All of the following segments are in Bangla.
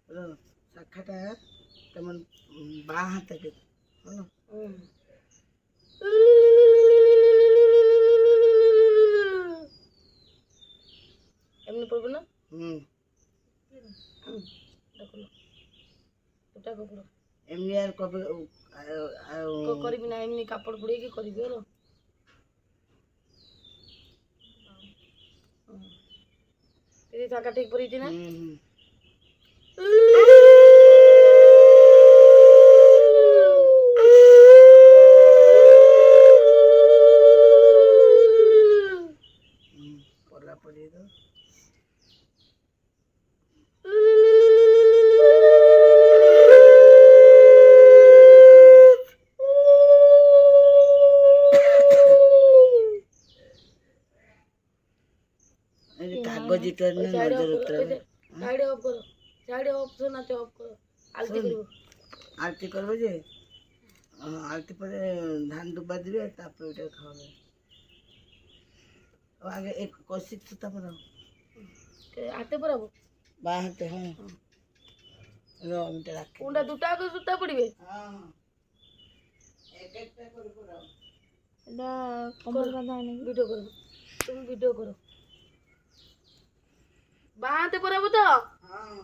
শাখাটা তেমন বাঁ হাতে হলো এমনি পড়বে না? এমনি আর কবে করবি না, এমনি কাপড় পরিয়ে কি করবি হলো। থাকা ঠিক পড়েছি না? পলা পরিয়ে দাও। কাগজটা নজর উতরাবে। সাইডে অফ করো, সাইডে অপশন আছে, অফ করো। আলতি করব, আলতি করবে যে আলতি পরে ধান দুবা দিবে, তারপরে ওইটা খাওয়াবে। আগে এক কষিক সুতা পরাও। হাতে পরাবো বা হাতে? হ্যাঁ, রাখি। কোনটা দুটা আগে সুতা পড়িবে? হ্যাঁ, এক একটা করে পরাও। এটা কম্বল বাঁধা হয় নাকি? ভিডিও করো, তুমি ভিডিও করো। বা হাতে পরাবো তো? হ্যাঁ,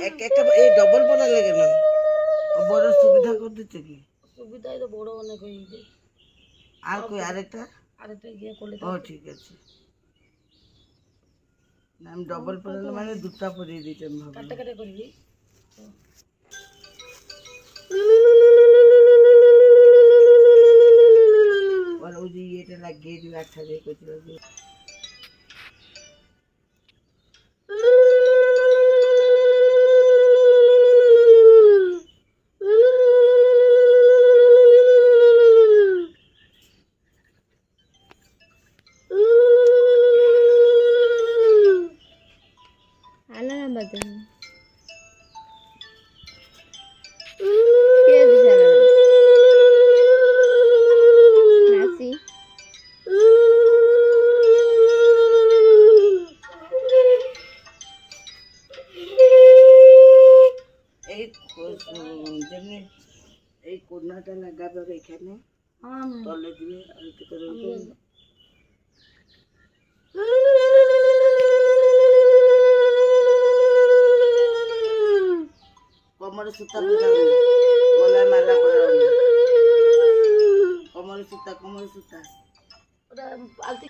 এক একটা এই ডবল পরা লাগে না, বড় সুবিধা করে দিচ্ছে কি? সুবিধাই তো বড় অনেক হয়ে গেছে। আর কই আরেকটা গিয়ে করলে ও ঠিক আছে। না, আমি ডবল পরালে মানে দুটা পরিয়ে দিতাম ভাবলাম। কাটা কাটা করবি। আর ওই যে এটা লাগিয়ে দিবে, আচ্ছা দিয়ে করছিল যে যেমনি এই কোনাটা লাগাবে এখানে, তলে দিয়ে আলতি করে কোমরে সুতা পরাবে, গলায় মালা পরাবে। কোমরে সুতা, কোমরে সুতা। ওটা আলতি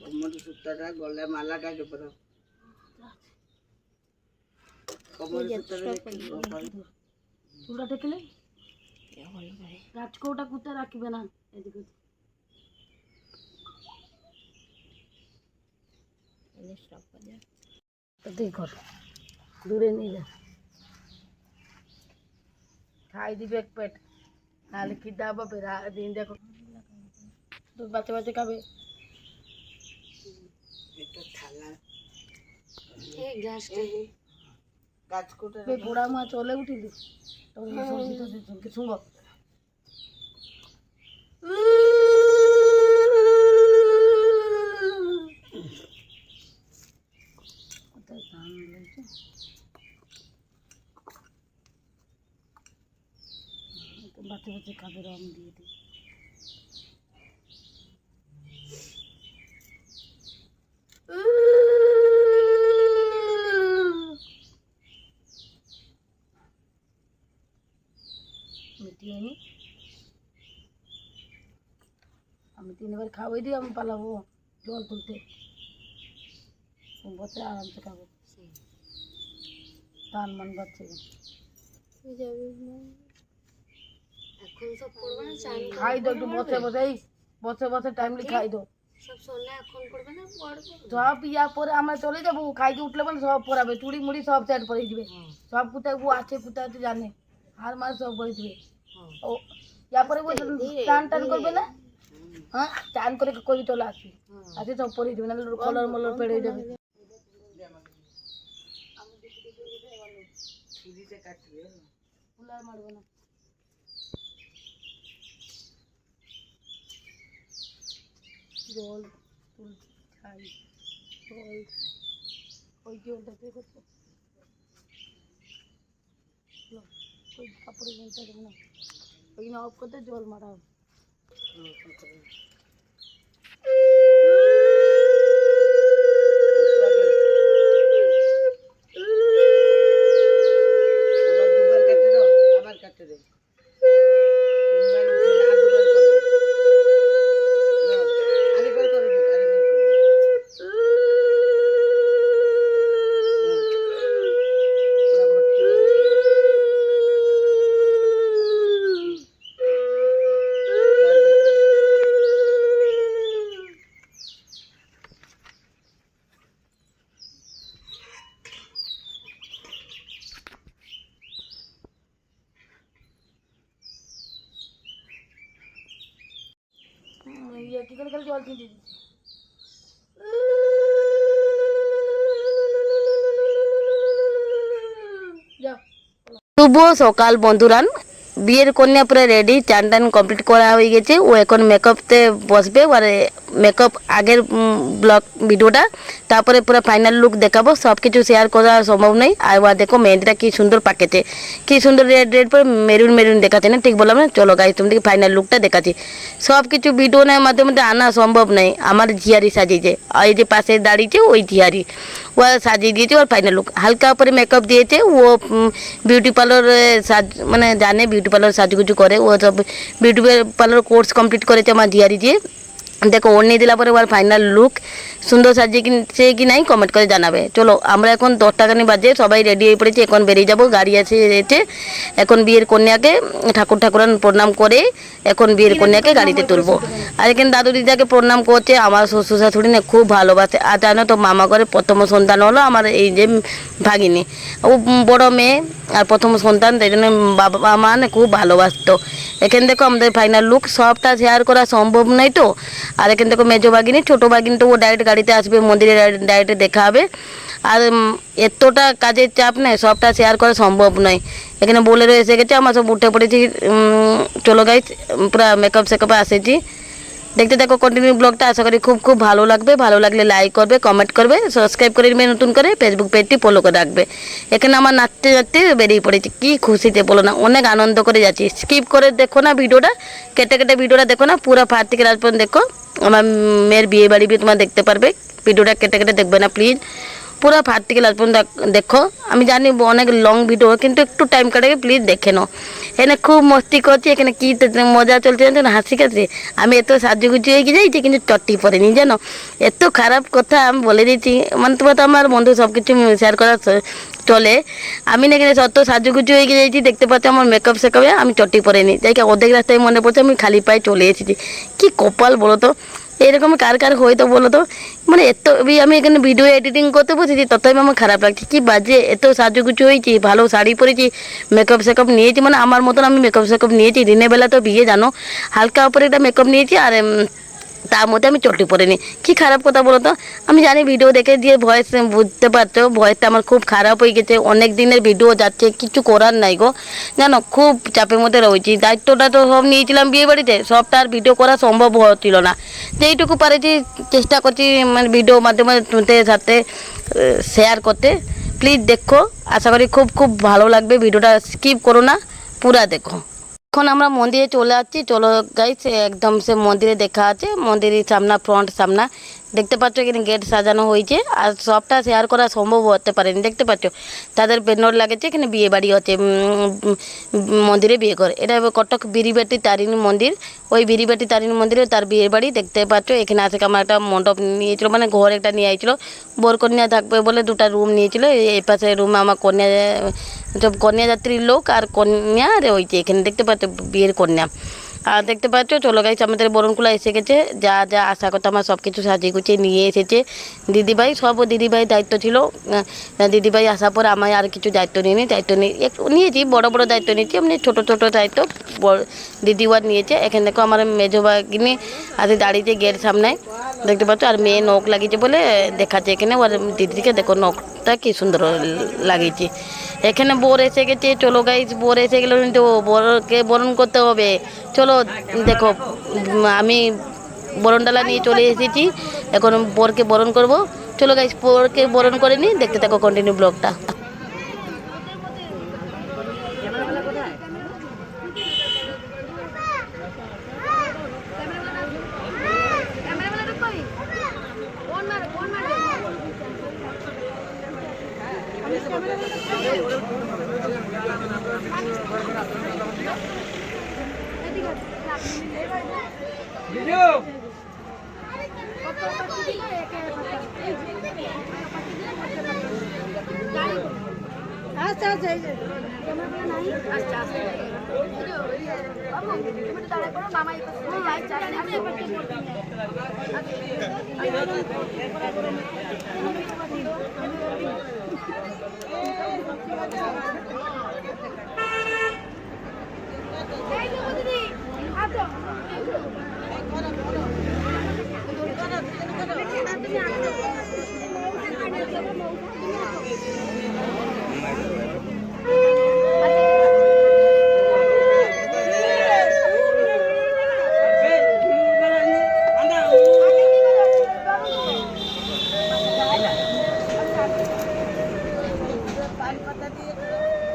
কোমরে সুতাটা, গলায় মালাটা আগে পরাও। কোমরে সুতাটা চুলটা টেকলে রাজকোটা কুতে রাখবে না, এদিকে কর, দূরে নিয়ে যা, খাই দিবে এক পেট, নাহলে কি দাবা দিন দেখো দুধ বাচ্চা বাচ্চা খাবে। একটা থালা এই গ্যাসটা কাজ করে বুড়া মা চলে উঠিলি তখন শুনব। বাচ্চা বাচ্চা খাবে, রং দিয়ে দিই। মিটিয়ে নি, আমি 3 বার খাওয়াই দিই, আমি পালাবো জল তুলতে, বসে আরামসে খাবো। টান মান বাচ্চা এখন সব করবে না, চান খাই দো একটু বসে বসে, এই বসে বসে টাইমলি খাই দো। সব সন্ধ্যা এখন করবে না, পরে সব ইয়া পরে আমরা চলে যাবো, খাইতে উঠলে বলে সব পরাবে, চুড়ি মুড়ি সব সেট করে দিবে, সব কোথায় ও আছে কোথায় আছে জানে, আর মাস সব করে দিবে। ও ইয়া পরে টান টান করবে না, হ্যাঁ চান করে কবি চলে আসবি, আসি সব পরিয়ে দিবি, নাহলে কলর মলর পেড়ে যাবে। ছুরিতে কাটবে ফুলার মারবো না। জল তুলছি, খাই জল, ওই জলটা পে করছো, ওই কাপড়ে জলটা দেবো না, ওই অফ করতে জল মারা হবে। আবার দুবার কাটতে দাও, আবার কাটতে দাও, তিনবার উঠে আর দুবার করবে। নাও, আরেকবার করে দিও, আরেকবার করে দিও। পুরা ভর্তি করে দিও। আর দেখো। ইয়ে কি করে খালি জল ছিঁচে দিচ্ছি। যাও শুভ সকাল বন্ধুরান, বিয়ের কন্যা পুরো রেডি, চান টান কমপ্লিট করা হয়ে গেছে। ও এখন মেকআপতে বসবে, আর মেকআপ আগের ব্লগ ভিডিওটা, তারপরে পুরো ফাইনাল লুক দেখাবো। সব কিছু শেয়ার করা সম্ভব নেই। আর ওরা দেখো মেহেন্দিটা কি সুন্দর পাকেছে, কি সুন্দর রেড রেড পরে মেরুন মেরুন দেখাচ্ছে না, ঠিক বললাম না? চলো গাইজ তোমাদেরকে ফাইনাল লুকটা দেখাচ্ছি। সব কিছু ভিডিও নেয় মাধ্যমে আনা সম্ভব নেই। আমার ঝিয়ারি সাজিয়েছে, আর এই যে পাশে দাঁড়িয়েছে ওই ঝিয়ারি, ও সাজিয়ে দিয়েছে। ওর ফাইনাল লুক হালকা উপরে মেকআপ দিয়েছে। ও বিউটি পার্লার সাজ মানে জানে, বিউটি পার্লার সাজুগুজু করে। ও সব বিউটি পার্লার কোর্স কমপ্লিট করেছে আমার ঝিয়ারি দিয়ে। দেখো ওর নিয়ে দিলা পরে ওর ফাইনাল লুক সুন্দর সাজিয়েছে কি নাই কমেন্ট করে জানাবে। চলো আমরা এখন 10টা খানি বাজে, সবাই রেডি হয়ে পড়েছি, এখন বেরিয়ে যাবো। গাড়ি এসে এখন বিয়ের কন্যাকে ঠাকুরান প্রণাম করে এখন বিয়ের কন্যাকে গাড়িতে তুলবো। আর এখানে দাদু দিদাকে প্রণাম করছে। আমার শ্বশুর শাশুড়ি না খুব ভালোবাসে। আর জানো তো মামা ঘরে প্রথম সন্তান হলো আমার এই যে ভাগিনী, ও বড় মেয়ে আর প্রথম সন্তান, তাই জন্য বাবা মা না খুব ভালোবাসতো। এখানে দেখো আমাদের ফাইনাল লুক, সবটা শেয়ার করা সম্ভব নয় তো। আর এখানে দেখো মেজো বাগিনী, ছোটো বাগিনী তো ও ডাইরেক্ট গাড়িতে আসবে, মন্দিরে ডাইরেক্ট দেখা হবে। আর এতটা কাজের চাপ নেই, সবটা শেয়ার করা সম্ভব নয়। এখানে বোলেরো এসে গেছে, আমরা সব উঠে পড়েছি। চলো গাইজ পুরো মেকআপ সেকআপে আসেছি। দেখতে দেখো কন্টিনিউ ব্লগটা, আশা করি খুব খুব ভালো লাগবে। ভালো লাগলে লাইক করবে, কমেন্ট করবে, সাবস্ক্রাইব করে নেবে, নতুন করে ফেসবুক পেজটি ফলো করে রাখবে। এখানে আমার নাচতে নাচতে বেরিয়ে পড়েছি, কি খুশিতে বলো না, অনেক আনন্দ করে যাচ্ছি। স্কিপ করে দেখো না ভিডিওটা, কেটে কেটে ভিডিওটা দেখো না, পুরো ফার থেকে রাত পর্যন্ত দেখো। আমার মেয়ের বিয়ে বাড়ি भी তোমরা দেখতে পারবে, ভিডিওটা কেটে কেটে দেখবে না প্লিজ, পুরো ফার থেকে লাস্ট পর্যন্ত দেখো। আমি জানি অনেক লং ভিডিও, কিন্তু একটু টাইম কাটাকে প্লিজ দেখে নাও। এখানে খুব মস্তি করছি, এখানে কি মজা চলছে জানো না, হাসি কাছে। আমি এত সাজুগুজু হয়ে যাইছি কিন্তু চট্টি পরেনি জানো, এত খারাপ কথা আমি বলে দিচ্ছি। মানে তোমার তো আমার বন্ধু সব কিছু শেয়ার করা চলে। আমি না এখানে সত্য সাজুগুজু হয়ে যাইছি, দেখতে পাচ্ছি আমার মেকআপ সেকআপে আমি চট্টি পরেনি। যাই অর্ধেক রাস্তায় মনে পড়ছে আমি খালি পায়ে চলে এসেছি। কি কপাল বলো তো, এরকম কার কার হয়তো বলো তো। মানে এত আমি এখানে ভিডিও এডিটিং করতে বসেছি, তথাপি আমার খারাপ লাগছে। কি বাজে, এত সাজুগুজু হয়েছি, ভালো শাড়ি পরেছি, মেকআপ সেকআপ নিয়েছি, মানে আমার মতন আমি মেকআপ সেকআপ নিয়েছি। দিনের বেলা তো বিয়ে জানো, হালকা উপরে একটা মেকআপ নিয়েছি, আর তার মধ্যে আমি চটি পরে কি খারাপ কথা বলো তো। আমি জানি ভিডিও দেখে দিয়ে ভয়েস বুঝতে পারছো, ভয়েসটা আমার খুব খারাপ হয়ে গেছে। অনেক দিনের ভিডিও যাচ্ছে, কিছু করার নাই গো, জানো খুব চাপের মধ্যে রয়েছি। দায়িত্বটা তো সব নিয়েছিলাম বিয়ে বাড়িতে, সবটা আর ভিডিও করা সম্ভব হচ্ছিল না। যেইটুকু পারেছি চেষ্টা করছি মানে ভিডিও মাধ্যমে তোমাদের সাথে শেয়ার করতে। প্লিজ দেখো, আশা করি খুব খুব ভালো লাগবে। ভিডিওটা স্কিপ করো না, পুরা দেখো। এখন আমরা মন্দিরে চলে যাচ্ছি। চলো গাইস, একদম সে মন্দিরে দেখা আছে, মন্দিরের সামনা ফ্রন্ট সামনা দেখতে পাচ্ছ, এখানে গেট সাজানো হয়েছে। আর সবটা শেয়ার করা সম্ভব হতে পারেনি, দেখতে পাচ্ছ তাদের বেনর লাগেছে। এখানে বিয়ে বাড়ি হচ্ছে, মন্দিরে বিয়ে করে। এটা কটক বিরিবাটি তারিণী মন্দির, ওই বিরিবাটি তারিণী মন্দিরে তার বিয়ে বাড়ি। দেখতে পাচ্ছ এখানে আসে আমার একটা মণ্ডপ নিয়েছিল, মানে ঘর একটা নিয়ে আইছিল। বোর কন্যা থাকবে বলে দুটা রুম নিয়েছিল। এই পাশে রুমে আমার কন্যা, সব কন্যাযাত্রীর লোক আর কন্যা রয়েছে। এখানে দেখতে পাচ্ছ বিয়ের কন্যা। আর দেখতে পাচ্ছ চলো গাইস আমাদের বরণকুলা এসে গেছে, যা যা আশা করতো আমার সব কিছু সাজিয়ে গুছিয়ে নিয়ে এসেছে দিদিভাই। সব দিদিভাই দায়িত্ব ছিল, দিদিভাই আসার পর আমার আর কিছু দায়িত্ব নিয়ে দায়িত্ব নিয়ে একটু নিয়েছি, বড় বড় দায়িত্ব নিয়েছি, এমনি ছোটো ছোটো দায়িত্ব দিদিওয়ার নিয়েছে। এখানে দেখো আমার মেজো বাগিনী আজকে দাঁড়িয়েছে গেট সামনে দেখতে পাচ্ছ, আর মেয়ে নখ লাগিয়েছে বলে দেখাচ্ছে এখানে ওর দিদিকে, দেখো নখটা কি সুন্দর লাগিয়েছে। এখানে বোর এসে গেছে, চলো গাইস বোর এসে গেলে কিন্তু বরকে বরণ করতে হবে। চলো দেখো আমি বরণডালা নিয়ে চলে এসেছি, এখন বরকে বরণ করব। চলো গাইস বরকে বরণ করে নিই, দেখতে থাকো কন্টিনিউ ব্লগটা। আচ্ছা আচ্ছা এই যে আচ্ছা আচ্ছা বাবু তুমি তো দাঁড়া করো, মামা যাই যাই আমি একবার কি বলতে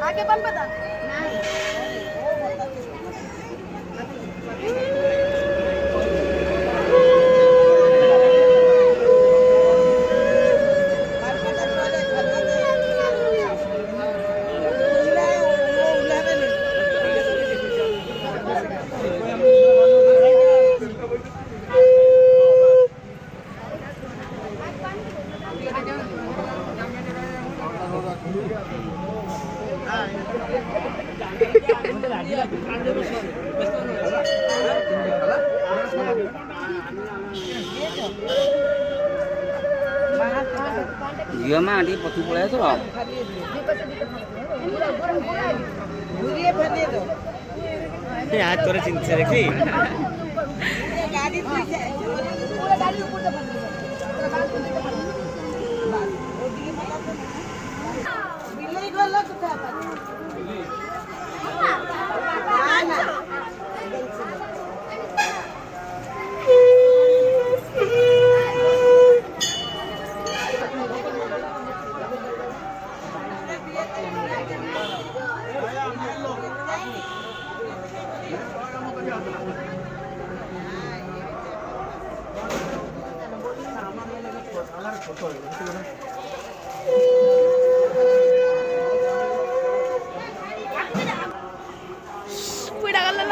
आगे बन बता Iya mah di poti pula itu loh. ঘুরিয়ে ফেলে তো হাত করে চিনতে রেখি গাড়ি দিছে पूरा गाड़ी ऊपर से बंद पूरा बात करने के বিলেই গেল কোথায় না না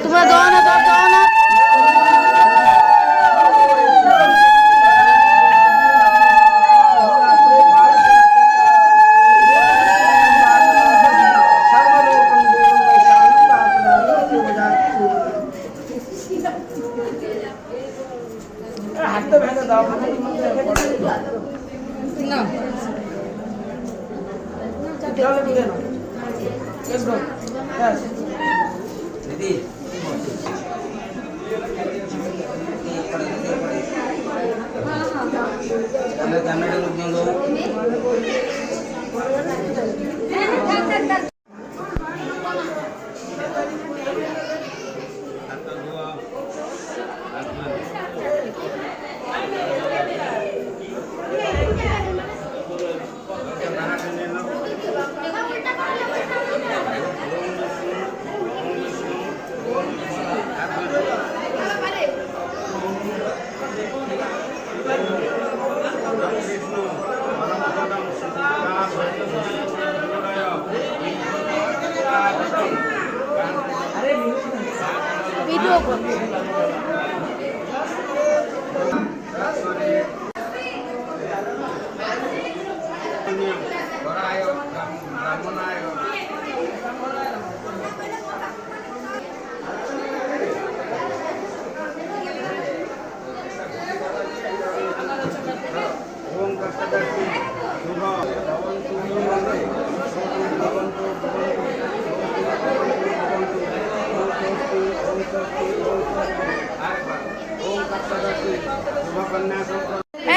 তোমরা দাও না দাও দাও না হাতে ভেঙে দাও না জলে দিয়ে নাও লেটস গো यस দিদি আমরা ক্যামেরা লোক নিলো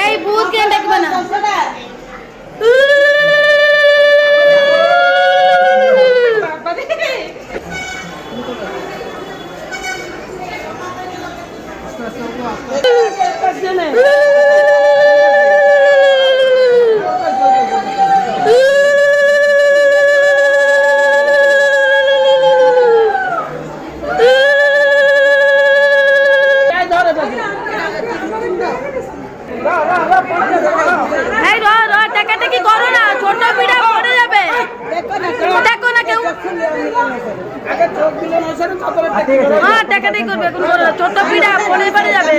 এই ভূত কে দেখবে না এই টাকাটাকি করো না, ছোট পিঠা পড়ে যাবে। দেখো না কেউ, হ্যাঁ টাকাটাই করবে, এখন করো না, ছোট পিঠা পড়ে যাবে।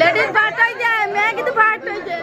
लेडीज फाट हो जाए, मैं कि फाट हो जाए।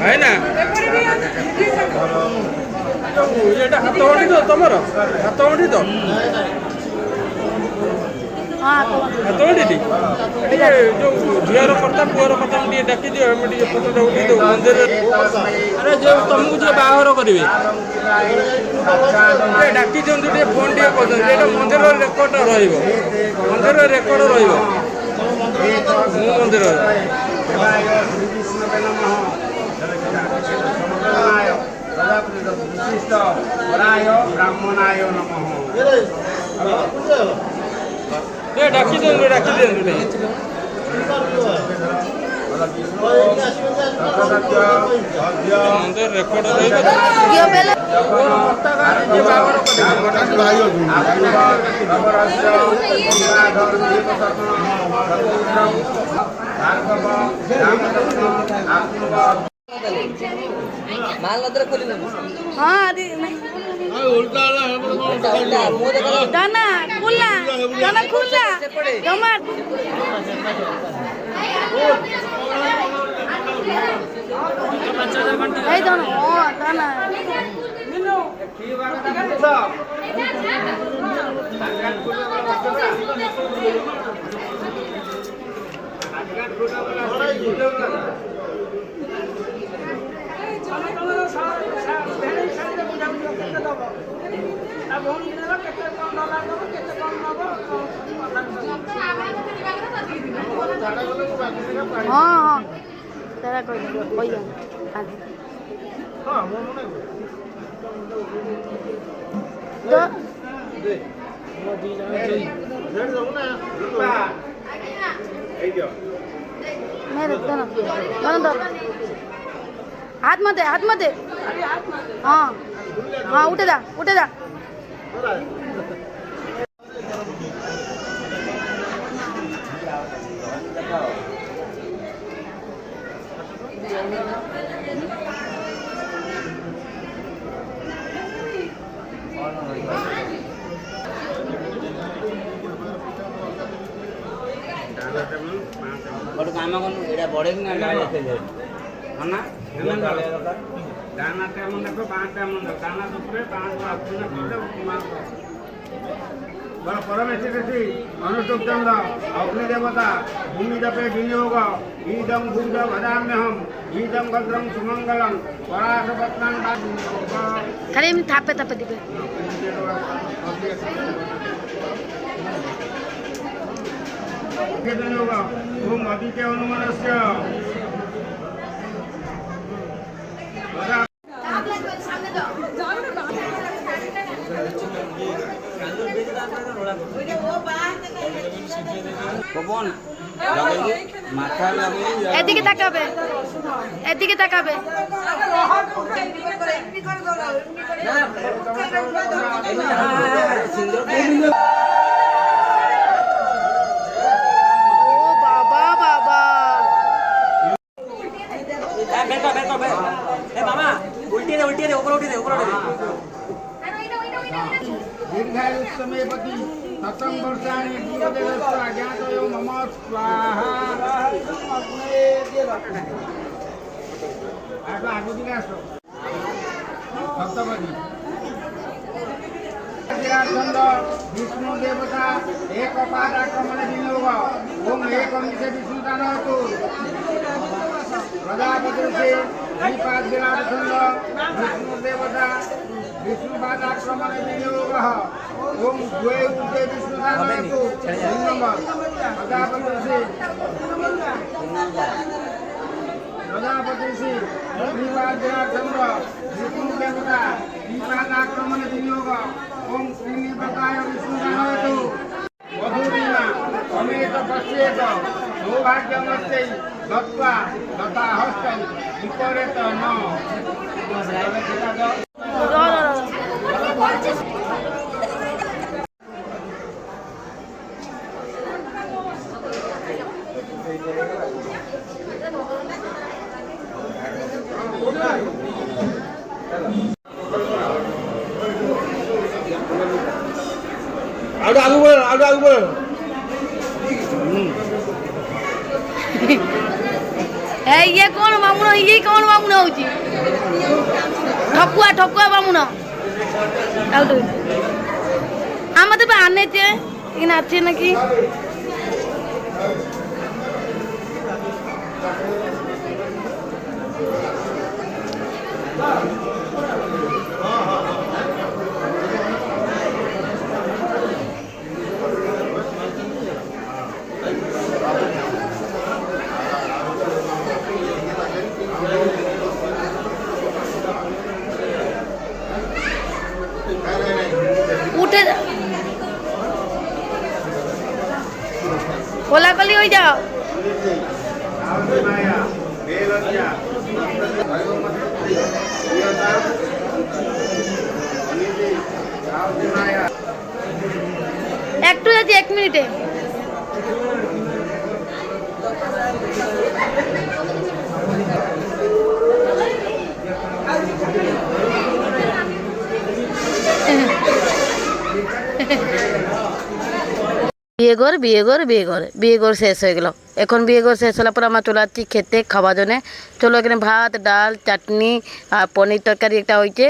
है ना এটা হাত গঠি তো তোমার হাত গঠি তো হাত গঠি ଟିକେ ଯୋଉ ଝିଅର କଥା ପୁଅର କଥା ଟିକେ ଡାକି ଦିଅ ଆମେ ଟିକେ ଫଟୋଟା ଉଠେଇ ଦେବୁ ମନ୍ଦିରରେ ଆରେ ଯୋଉ ତମକୁ ଯିଏ ବାହାଘର କରିବେ ଡାକି ଦିଅନ୍ତୁ ଟିକେ ଫୋନ୍ ଟିକେ କରିଦିଅନ୍ତୁ ଏଇଟା ମନ୍ଦିରର ରେକର୍ଡ ରହିବ ମନ୍ଦିରର ରେକର୍ଡ ରହିବ ମୁଁ ମନ୍ଦିରରେ विशिष्ट वराय ब्राह्मणाय नमः डाकी दियंतु मंदिर रेकर्ड माल नदर खोली ना हाँ आदि दाना खुला टमाट এই দানা ও দানা हाँ हाँ तेरा कोई तो मेरे तो ना बंद हाथ मत दे हाँ हाँ उठे जा ଗୋଟେ କାମ କରନୁ ଏଇଟା ବଢେଇକି ନା ଗାଈ ଦେଖେଇ అన్నా దానా టైం ఉండకు బాగా టైం ఉండదు దానా చూస్తే దాంట్లో మన పరమేశ్వరి అనుష్ఠుప్తంలో అగ్నిదేవత భూమి తపే వినియోగ ఈదం భూజ వదామ్యహం ఈదం భద్రం సుమంగళం పరాశపత్నం खाली हम थापे दिखे विनियोग ओम अदित्य हनुमनस्य পবন লাগাইকে মাথা লাগাইকে এদিকে তাকাবে ও বাবা दीर्घायुष्यमेपति शतं वर्षाणि जीवदेवस्य अज्ञातयो मम स्वाहा सप्तपदी विष्णु देवता एक पादाक्रमण विनियोग ओम एकम से विष्णुदान हेतु प्रजापति से श्रीपाद विराट विष्णु देवता विष्णुपादाक्रमण विनियोग ओम द्वे उदे विष्णुदान हेतु प्रजापति से श्रीपाद विराट विष्णु देवता श्रीपादाक्रमण विनियोग ओम श्रीनिवताय विष्णुदान हेतु मधुरीमा समेत पश्येत सौभाग्यमस्यै दत्त्वा तथा हस्तं विपरेत न ये कौन बामुन ये कौन बामुन होची ठकुआ बामुन আমাদের আনেছে এখানে আছে নাকি উঠে কোলাকলি হয়ে যাও একটু যাচ্ছি 1 মিনিটে বিয়ে ঘর শেষ হয়ে গেল। এখন বিয়ে ঘর শেষ হওয়ার পর আমরা চলে যাচ্ছি খেতে খাওয়ার জন্যে। চলো এখানে ভাত ডাল চাটনি আর পনির তরকারি একটা হয়েছে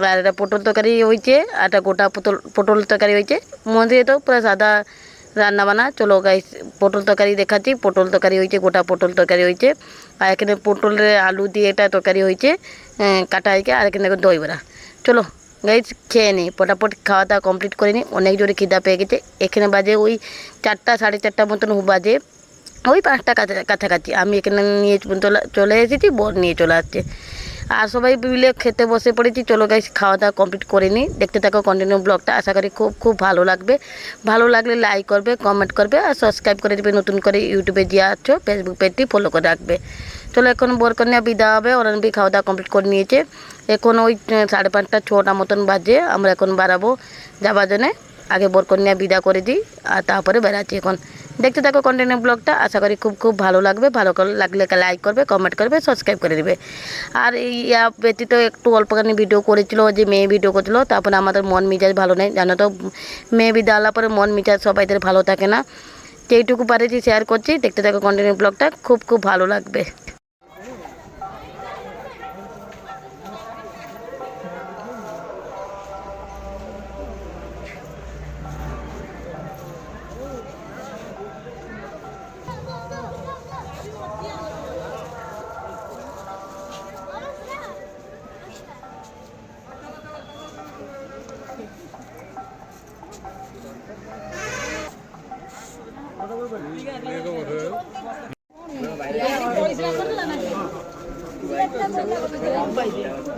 আর একটা পটল তরকারি হয়েছে আর একটা গোটা পটল তরকারি হয়েছে। মন্দিরে তো পুরো সাদা রান্না বান্না। চলো গাইস পটল তরকারি দেখাচ্ছি। পটল তরকারি হয়েছে, গোটা পটল তরকারি হয়েছে আর এখানে পটলের আলু দিয়ে একটা তরকারি হয়েছে কাটা হয়েছে আর এখানে দেখো দই বড়া। চলো গাইস খেয়ে নিই, ফটাফট খাওয়া দাওয়া কমপ্লিট করে নিই। অনেক জোরে খিদা পেয়ে গেছে। এখানে বাজে ওই 4টা 4:30 মতন বাজে। ওই 5টা কাছাকাছি। আমি এখানে নিয়ে চলে এসেছি, বোন নিয়ে চলে আসছে। আর সবাই মিলে খেতে বসে পড়েছি। চলো গাইস, খাওয়া দাওয়া কমপ্লিট করে নিই। দেখতে থাকো কন্টিনিউ ব্লগটা, আশা করি খুব খুব ভালো লাগবে। ভালো লাগলে লাইক করবে, কমেন্ট করবে আর সাবস্ক্রাইব করে দেবে। নতুন করে ইউটিউবে যে আছো ফেসবুক পেজটি ফলো করে রাখবে। চলো এখন বরকন্যা বিদা হবে, ওরা খাওয়া দাওয়া কমপ্লিট করে নিয়েছে। এখন ওই 5:30 6টা মতন বাজে। আমরা এখন বাড়াবো যাবার জন্যে। আগে বরকন্যা বিদা করে দিই আর তারপরে বেড়াচ্ছি এখন। দেখতে থাকো কন্টিনিউ ব্লগটা, আশা করি খুব খুব ভালো লাগবে। ভালো লাগলে লাইক করবে, কমেন্ট করবে, সাবস্ক্রাইব করে দেবে। আর এই ব্যতীত একটু অল্পখানি ভিডিও করেছিল, যে মেয়ে ভিডিও করেছিল। তারপরে আমাদের মন মেজাজ ভালো নেই, জানো তো, মেয়ে বিদা আলার পরে মন মেজাজ সবাইদের ভালো থাকে না। যেইটুকু পারেছি শেয়ার করছি। দেখতে থাকো কন্টিনিউ ব্লগটা, খুব খুব ভালো লাগবে।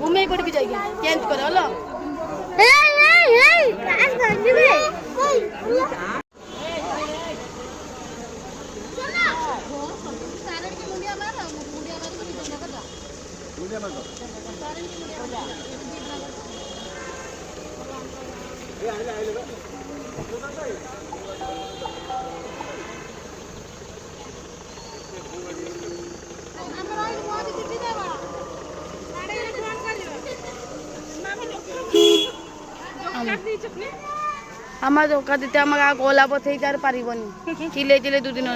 ঘুমিয়ে করবি যাই চেঞ্জ করে হলো। আমার ধোকা দিতে আমাকে গলা বসেই আর পারিবনি, চিলে চিলে দুদিন